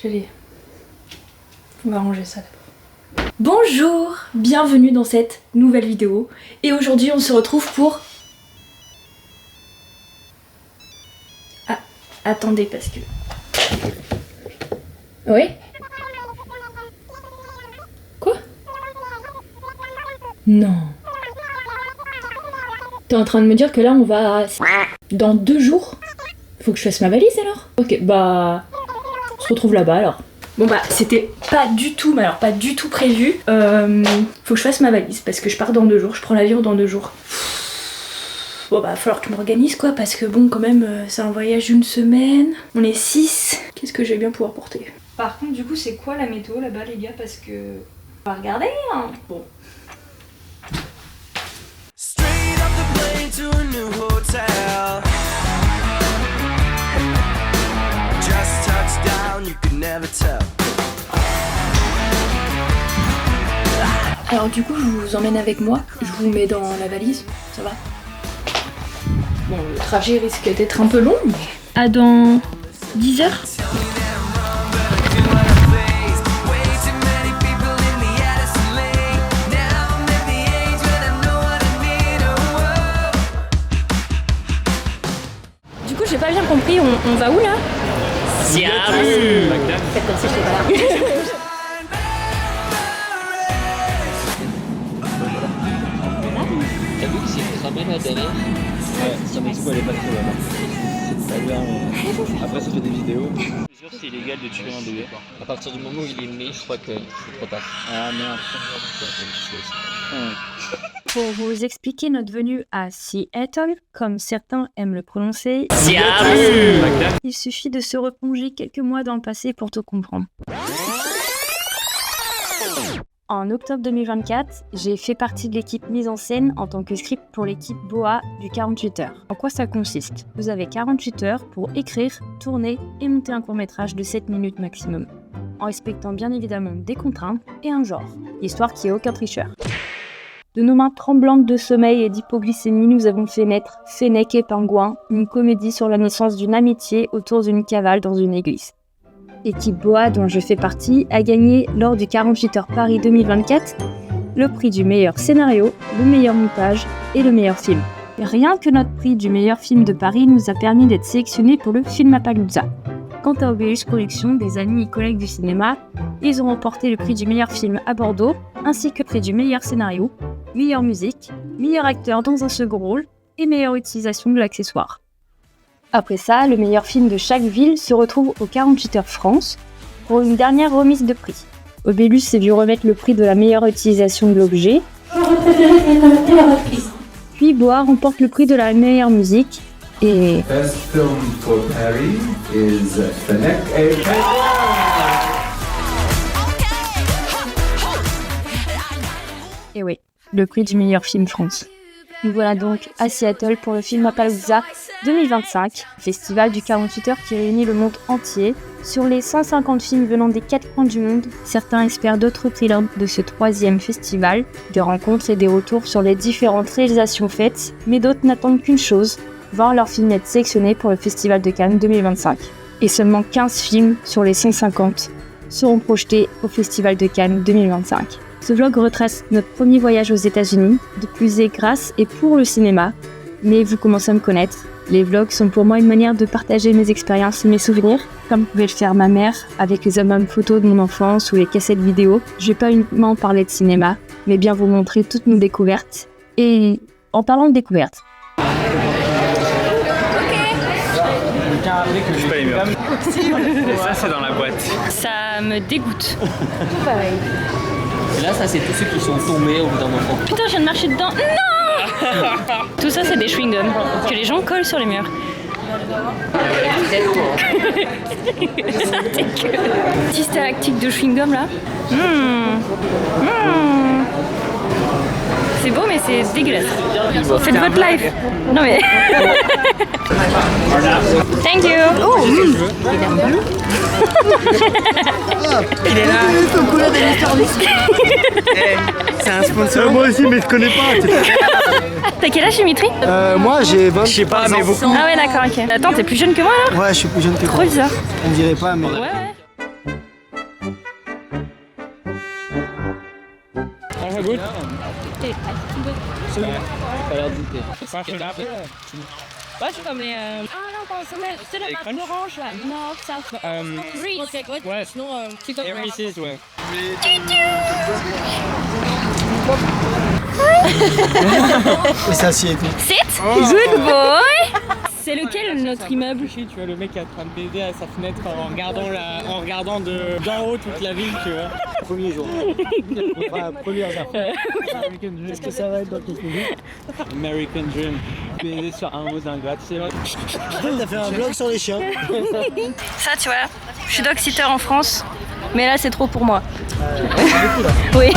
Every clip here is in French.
J'allais... On va ranger ça d'abord. Bonjour, bienvenue dans cette nouvelle vidéo. Et aujourd'hui on se retrouve pour... Ah, attendez parce que... Oui? Quoi? Non. T'es en train de me dire que là on va... Dans 2 jours? Faut que je fasse ma valise alors? Ok, bah... On se retrouve là-bas alors. Bon bah c'était pas du tout, mais alors pas du tout prévu. Faut que je fasse ma valise parce que je pars dans 2 jours, je prends l'avion dans 2 jours. Bon bah falloir que je m'organise quoi, parce que bon quand même c'est un voyage d'une semaine. On est 6. Qu'est-ce que je vais bien pouvoir porter? Par contre du coup c'est quoi la météo là-bas les gars, parce que... On va regarder hein. Bon. Alors du coup je vous emmène avec moi, je vous mets dans la valise, ça va? Bon le trajet risque d'être un peu long mais... À dans 10 heures. Du coup j'ai pas bien compris, on va où là? Siam. Faites comme si j'étais pas là. T'as vu que c'est une tramée là derrière? Ouais, ça me dit qu'elle est pas trop là-bas. C'est très bien. Après, ça fait des vidéos. Je suis sûr que c'est illégal de tuer un bébé. À partir du moment où il est né, je crois que c'est trop tard. Ah merde. Pour vous expliquer notre venue à Seattle, comme certains aiment le prononcer, Siam. il suffit de se replonger quelques mois dans le passé pour tout comprendre. En octobre 2024, j'ai fait partie de l'équipe mise en scène en tant que script pour l'équipe BoA du 48 heures. En quoi ça consiste? Vous avez 48 heures pour écrire, tourner et monter un court-métrage de 7 minutes maximum, en respectant bien évidemment des contraintes et un genre, histoire qu'il n'y ait aucun tricheur. De nos mains tremblantes de sommeil et d'hypoglycémie, nous avons fait naître Fennec et Pingouin, une comédie sur la naissance d'une amitié autour d'une cavale dans une église. L'équipe BoA, dont je fais partie, a gagné lors du 48 heures Paris 2024 le prix du meilleur scénario, le meilleur montage et le meilleur film. Et rien que notre prix du meilleur film de Paris nous a permis d'être sélectionnés pour le Filmapalooza. Quant à Obélus Productions, des amis et collègues du cinéma, ils ont remporté le prix du meilleur film à Bordeaux, ainsi que le prix du meilleur scénario, meilleure musique, meilleur acteur dans un second rôle et meilleure utilisation de l'accessoire. Après ça, le meilleur film de chaque ville se retrouve au 48 heures France pour une dernière remise de prix. Obélus s'est vu remettre le prix de la meilleure utilisation de l'objet. Puis BoA remporte le prix de la meilleure musique et... Best film for Paris is Fennec et Et oui, le prix du meilleur film France. Nous voilà donc à Seattle pour le Filmapalooza 2025, festival du 48 heures qui réunit le monde entier. Sur les 150 films venant des 4 coins du monde, certains espèrent d'autres prix lors de ce 3e festival, des rencontres et des retours sur les différentes réalisations faites, mais d'autres n'attendent qu'une chose, voir leur film être sélectionné pour le Festival de Cannes 2025. Et seulement 15 films sur les 150 seront projetés au Festival de Cannes 2025. Ce vlog retrace notre premier voyage aux États-Unis, de plus et grâce et pour le cinéma, mais vous commencez à me connaître. Les vlogs sont pour moi une manière de partager mes expériences et mes souvenirs, comme pouvait le faire ma mère avec les albums photos de mon enfance ou les cassettes vidéo. Je vais pas uniquement parler de cinéma, mais bien vous montrer toutes nos découvertes. Et en parlant de découvertes, Je suis pas les murs. Et ça, c'est dans la boîte. Ça me dégoûte. pareil. Et là, ça, c'est tous ceux qui sont tombés au bout d'un moment. Putain, je viens de marcher dedans. Non. Tout ça, c'est des chewing-gums que les gens collent sur les murs. Petit stalactique de chewing-gum là. C'est beau, mais c'est dégueulasse. Faites votre life. Non mais. Thank you. Oh. Il est là. C'est un sponsor. Moi aussi, mais je connais pas. T'as quel âge, Dimitri? Moi j'ai 20. Je sais pas, mais beaucoup. Ah ouais, d'accord, ok. Attends, t'es plus jeune que moi là? Ouais, je suis plus jeune que Trop toi. bizarre. On dirait pas, mais. Ouais, ouais. Ça goûte. Pas l'air douter. Ouais, je suis comme les. Ah non, c'est le orange là. Non, ça. Reese. Ouais. Sinon, c'est comme. Reese's, ouais. Et ça s'y est tout. Sit. Good boy. C'est lequel notre immeuble? Tu vois le mec qui est en train de baiser à sa fenêtre en regardant d'en haut toute la ville, tu vois. Premier jour. Enfin, première affaire. Qu'est-ce que ça va être dans quelques minutes? American Dream. Baiser sur un haut d'un gratte-ciel. T'as fait un vlog sur les chiens. Ça, tu vois, je suis dog-sitter en France, mais là c'est trop pour moi. Oui.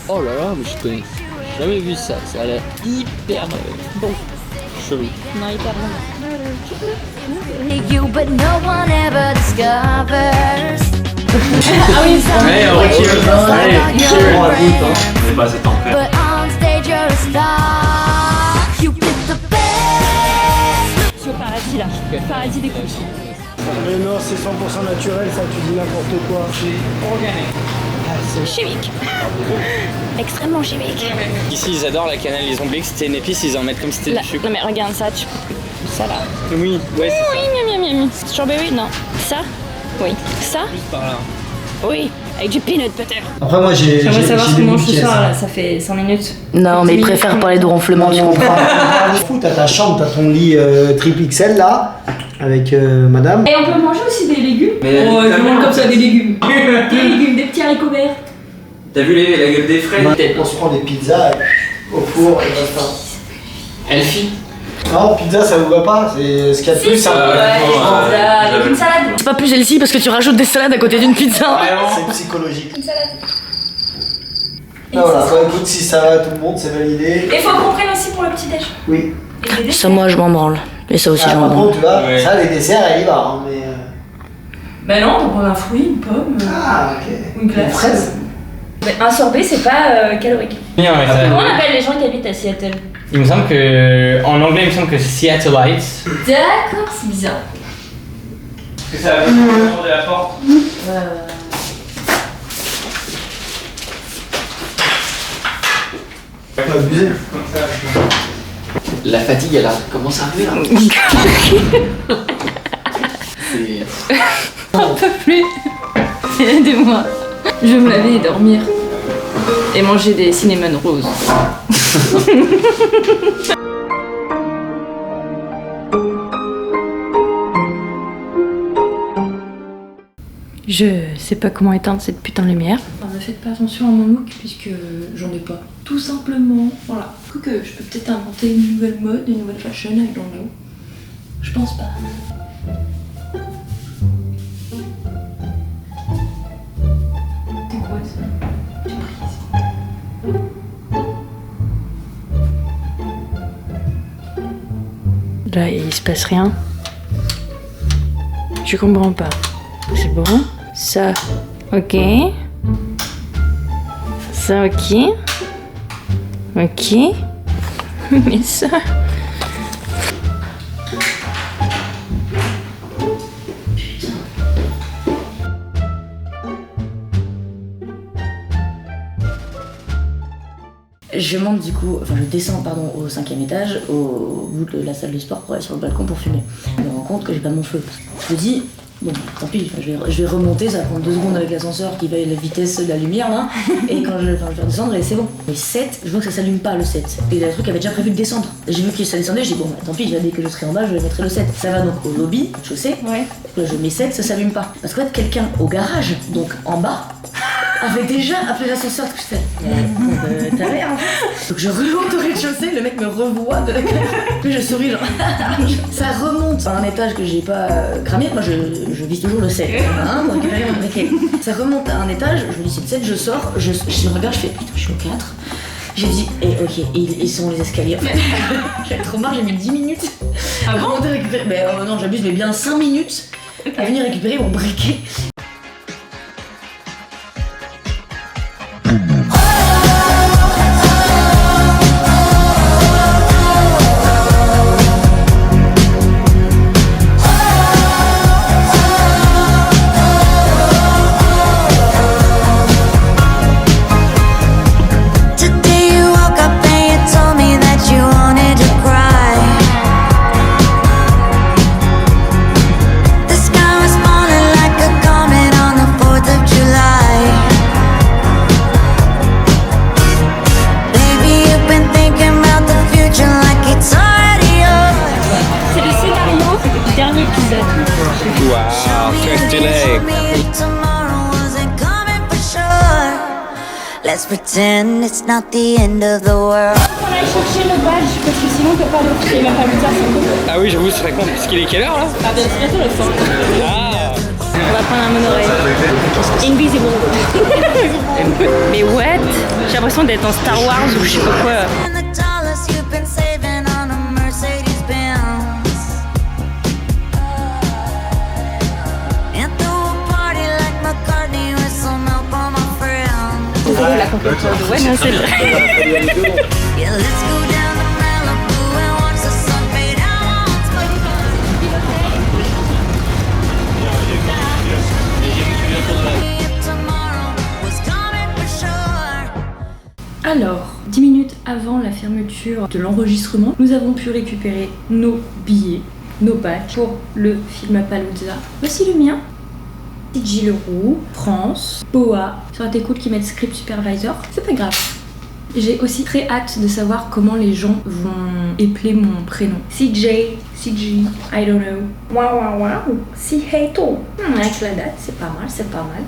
Oh là là, mais je connais jamais vu ça. Ça a l'air hyper bon. Chelou. Non, hyper bon. You, but no one ever discovers. Ah oui, ça. Allez, on retire. Allez, cheers. On est pas assez temps prêt. But on stage you're a star. You get the best. Je suis au paradis là. Paradis des couches. Mais non, c'est 100% naturel, ça, tu dis n'importe quoi. C'est chimique. Extrêmement chimique. Ici, ils adorent la cannelle. Ils ont oublié que c'était une épice, ils en mettent comme si c'était Là, du sucre. non mais regarde ça, ça là. Oui, ouais, c'est Oui, miam miam miam. Strawberry, non. Ça? Oui. Ça? juste par là. Oui. Avec du peanut butter. Après, moi, j'ai. J'aimerais savoir ce des qu'on mange ce pièces. soir là, ça fait 5 minutes. Non, mais il préfère parler de ronflement, tu comprends. Fou, t'as ta chambre, t'as ton lit triple XL là, avec madame. Et on peut manger aussi des légumes. Mais Oh, je mange comme ça des légumes. Des légumes, des petits haricots verts. T'as vu la gueule des frais? On se prend des pizzas au four et basta. Elfie. Non, pizza ça vous va pas, c'est ce qu'il y a de plus. Avec une salade. C'est pas plus healthy parce que tu rajoutes des salades à côté d'une pizza. C'est psychologique. Une salade. Ah, voilà, bah, écoute, si ça va à tout le monde, c'est validé. Et faut qu'on prenne aussi pour le petit déj. Oui. Et des Ça, moi, je m'en branle. Et ça aussi, Ah, je m'en par branle. contre, tu vois, Ouais. ça, les desserts, elle y va. Hein, mais, Bah non, on prend un fruit, une pomme, Ah, ok. une glace. Une fraise. Mais un sorbet, c'est pas calorique. Bien, mais ça- Comment on appelle les gens qui habitent à Seattle? Il me semble que. En anglais, il me semble que c'est Seattleites. D'accord, c'est bizarre. Est-ce que ça va être autour de la porte? Pas abusé. La fatigue, elle commence à arriver là. C'est. J'en peux plus. Aidez-moi. Je vais me laver et dormir. Et manger des cinnamon roses. Je sais pas comment éteindre cette putain de lumière. Ne faites pas attention à mon look puisque j'en ai pas. Tout simplement. Voilà. Que je peux peut-être inventer une nouvelle mode, une nouvelle fashion avec dans le Je pense pas. C'est quoi ça? Là, il se passe rien. Je comprends pas. C'est bon. Ça, ok. Ça, ok. Ok. Mais ça... Je monte du coup, enfin je descends pardon au 5e étage, au bout de la salle de sport pour aller sur le balcon pour fumer. Je me rends compte que j'ai pas mon feu. Je me dis, bon tant pis, je vais remonter, ça va prendre 2 secondes avec l'ascenseur qui va à la vitesse de la lumière là, et quand je vais redescendre et c'est bon. Mais 7, je vois que ça s'allume pas le 7. Et le truc avait déjà prévu de descendre. J'ai vu que ça descendait, j'ai dit bon bah tant pis, dès que je serai en bas, je mettrai le 7. Ça va donc au lobby, chaussée, Ouais. là je mets 7, ça s'allume pas. Parce qu'en fait quelqu'un au garage, donc en bas, avait déjà appelé l'ascenseur, que je fais. T'as l'air en fait. Donc je remonte au rez-de-chaussée, le mec me revoit de la Puis je souris genre. Ça remonte à un étage que j'ai pas cramé, moi je vise toujours le 7. Hein, donc, ok. Ça remonte à un étage, je me dis c'est le 7, je sors, je regarde, je fais putain je suis au 4. J'ai dit, ok, ils sont les escaliers en fait. J'avais trop marre, j'ai mis 10 minutes à remonter récupérer. Mais non, j'abuse, mais bien 5 minutes à venir récupérer mon briquet. Let's pretend it's not the end of the world. On va aller chercher le badge parce que sinon on peut pas le faire. Il va pas le faire sans. Ah oui, j'avoue, ce serait con. Parce qu'il est quelle heure là? Ah bien, c'est bientôt le sang. Ah. On va prendre un monorail. Invisible. Mais what? J'ai l'impression d'être en Star Wars ou je sais pas quoi. And the dollars you've been saving on a Mercedes-Benz. And throw a party like McCartney with some help on my friends. La compétition de ouais, non, c'est vrai. Yeah, let's go down to Malibu and watch the sun fade out. Tomorrow was coming for sure. Alors, 10 minutes avant la fermeture de l'enregistrement, nous avons pu récupérer nos billets, nos badges pour le Filmapalooza. Voici le mien. CJ Leroux, France, Boa. Ça aurait été cool qu'ils mettent script supervisor. C'est pas grave. J'ai aussi très hâte de savoir comment les gens vont épeler mon prénom. CJ, I don't know. Wow. Si Heito. Avec la date, c'est pas mal, c'est pas mal.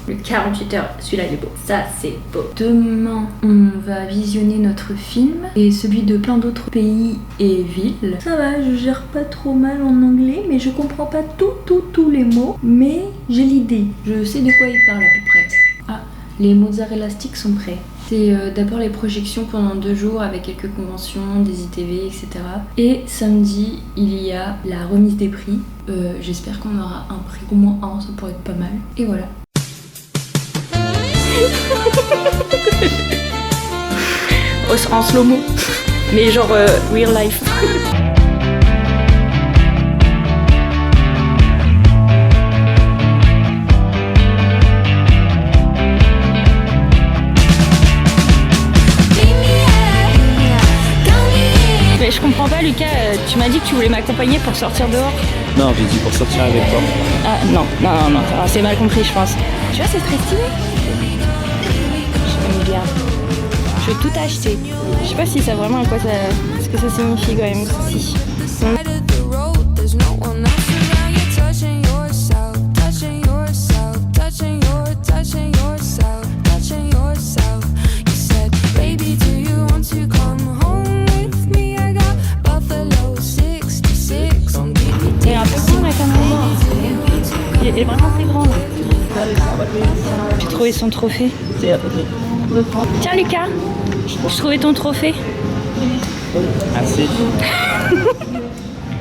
Le 48 heures, celui-là il est beau. Ça c'est beau. Demain, on va visionner notre film et celui de plein d'autres pays et villes. Ça va, je gère pas trop mal en anglais, mais je comprends pas tous les mots. Mais j'ai l'idée, je sais de quoi il parle à peu près. Ah, les mozzarella sticks sont prêts. C'est d'abord les projections pendant 2 jours avec quelques conventions, des ITV, etc. Et samedi, il y a la remise des prix. J'espère qu'on aura un prix, au moins un, ça pourrait être pas mal. Et voilà. En slow-mo. Mais genre real life. Mais je comprends pas Lucas, tu m'as dit que tu voulais m'accompagner pour sortir dehors. Non, j'ai dit pour sortir avec toi. Ah non, alors, c'est mal compris je pense. Tu vois c'est très stylé. Je bien. Je vais tout acheter. Je sais pas si ça vraiment à quoi ça. Ce que ça signifie quand même ceci. Il est un peu grand la caméra. Il est vraiment très grand là. J'ai trouvé son trophée. Tiens Lucas, j'ai trouvé ton trophée. Merci.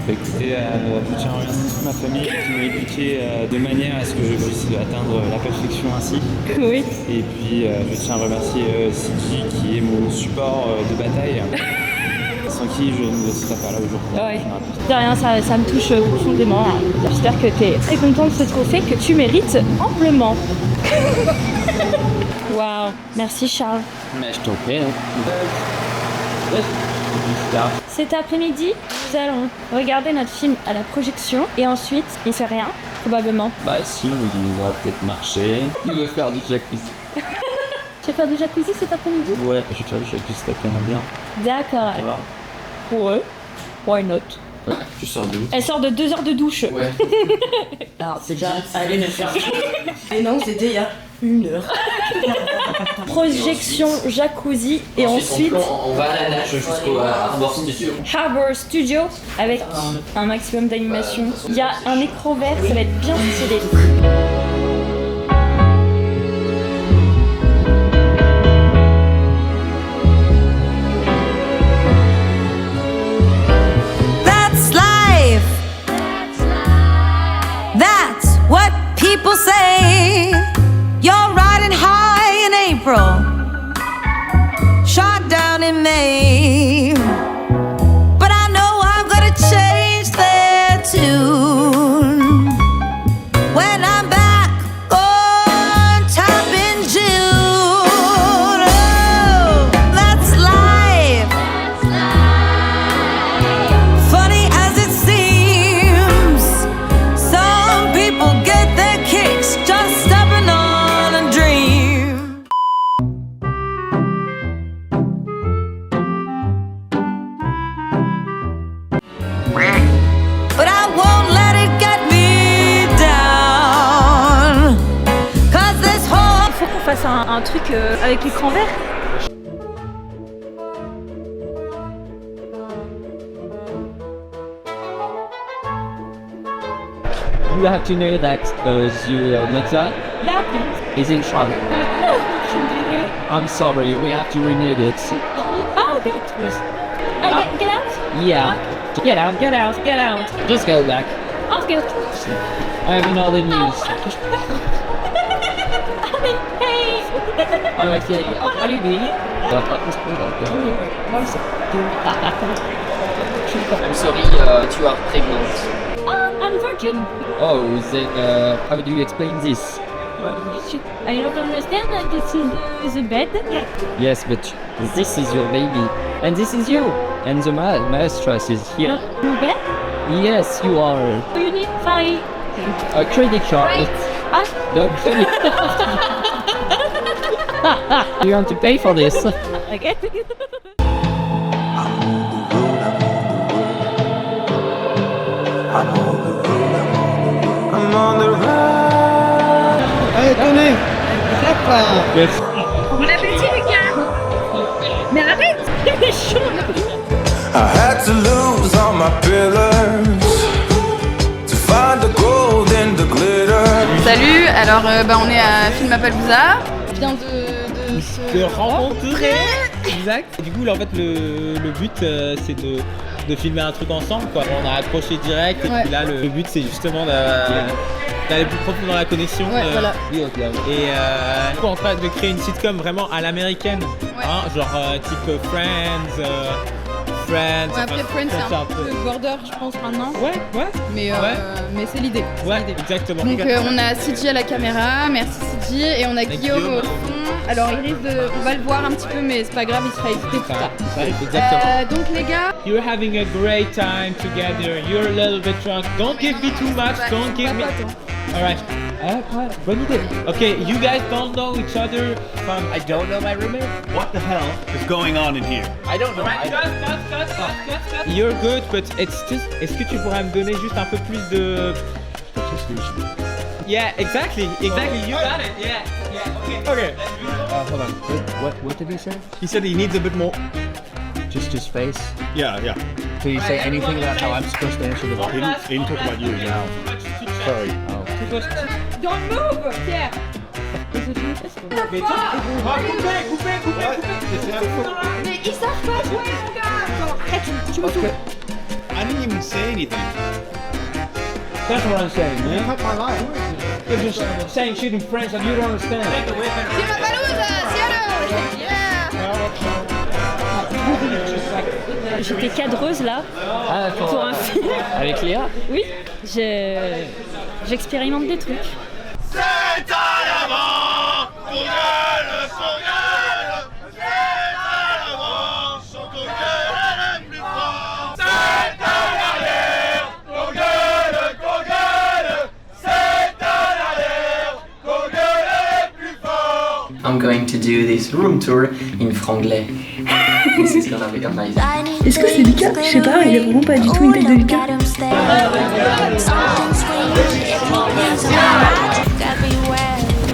Écoutez, je tiens à remercier toute ma famille qui m'a éduqué de manière à ce que je puisse atteindre la perfection ainsi. Oui. Et puis je tiens à remercier CJ qui est mon support de bataille. Sans qui je ne serais pas là aujourd'hui. Ouais. De rien, ça me touche profondément. J'espère que tu es très content de ce trophée que tu mérites amplement. Waouh, merci Charles. Mais je t'en prie. Cet après-midi, nous allons regarder notre film à la projection et ensuite, il fait rien, probablement. Bah si, il va peut-être marcher. Il veut faire du jacuzzi. Tu vas faire du jacuzzi cet après-midi? Ouais, je vais faire du jacuzzi, ça t'aime bien. D'accord. Ça va. Ouais, why not? Tu sors d'où? Elle sort de 2 heures de douche. Ouais. Alors c'est déjà allez me faire. Et non, c'était il y a 1 heure. Projection jacuzzi et ensuite on va à la nage jusqu'au Harbor Studio. Harbor Studio avec un maximum d'animation. Il y a un écran vert, ça va être bien stylé. That's life. That's what people say. You're riding high in April, shot down in May. But I know I'm gonna change their tune when I'm back. fasse un truc avec l'écran vert. You have to know that your mother is in trouble. I'm sorry, we have to renew it. Oh, get out. Yeah. Get out, get out, get out. Just go back. Okay. I have another news. Hey. Okay, Olivier. I'm sorry, tu are pregnant. I'm virgin. Oh, then how do you explain this? I don't understand that this is a bed. Yes, but this is your baby. And this is you. And the mistress is here. No bed? Yes, you are. You need 5. A credit card. Right. No credit. You want to pay for this? Okay. Allez, tenez. Yes. Bon appétit, Lucas. Mais arrête. C'est chaud. I had to lose all my pillars to find the gold in the glitter. Salut, alors on est à Filmapalooza. Je viens de De rencontrer. Exact. Et du coup, là, en fait, le but, c'est de filmer un truc ensemble, quoi. On a accroché direct. Et puis là, le but, c'est justement d'aller plus profond dans la connexion. Ouais, voilà. Et du coup, en train de créer une sitcom vraiment à l'américaine. Ouais. Hein, genre type Friends. Ouais, après Friends, c'est un peu border, je pense, maintenant. Ouais. Mais c'est l'idée. Ouais, exactement. Donc on a CJ à la caméra, merci CJ, et on a Guillaume au fond. Alors on va le voir un petit peu, mais c'est pas grave, il sera édité plus tard. Exactement. Donc les gars, You're having a great time together. You're a little bit drunk. Don't give me too much. Don't give me. Alright. Bonne idée. Okay, you guys don't know each other from. I don't know my roommate. What the hell is going on in here? I don't know. Cut. You're good, but it's just. Est-ce que tu pourrais me donner juste un peu plus de. Yeah, exactly. You got it. Yeah. Okay. Hold on. What did he say? He said he needs a bit more. Just his face? Yeah. Did he say anything about how I'm supposed to answer the phone? He didn't talk about you now. Sorry. Oh. don't move, Pierre. Coupez. Mais ils savent pas jouer, mon gars. Arrête, tu me touches. I didn't even say anything. That's what I'm saying, man. You're just saying shit in French and you don't understand. Filmapalooza, cielo. J'étais cadreuse là pour un film. Avec Léa? Oui, j'expérimente des trucs. C'est à l'avant, qu'on gueule, c'est à l'avant, qu'on gueule le plus fort. C'est à l'arrière, qu'on gueule, c'est à l'arrière, qu'on gueule plus fort. I'm going to do this room tour in franglais. This is gonna be amazing. Est-ce que c'est Lucas? Je sais pas, il a vraiment pas du tout une tête de Lucas.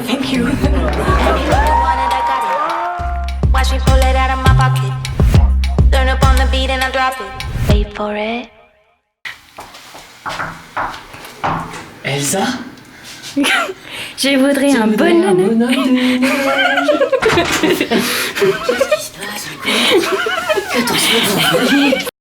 Thank you. Watch me pull it out of my pocket. Turn up on the beat and I drop it. Wait for it. Elsa? Je voudrais un bonhomme de neige. Qu'est-ce qui se passe? Attention, vous voyez.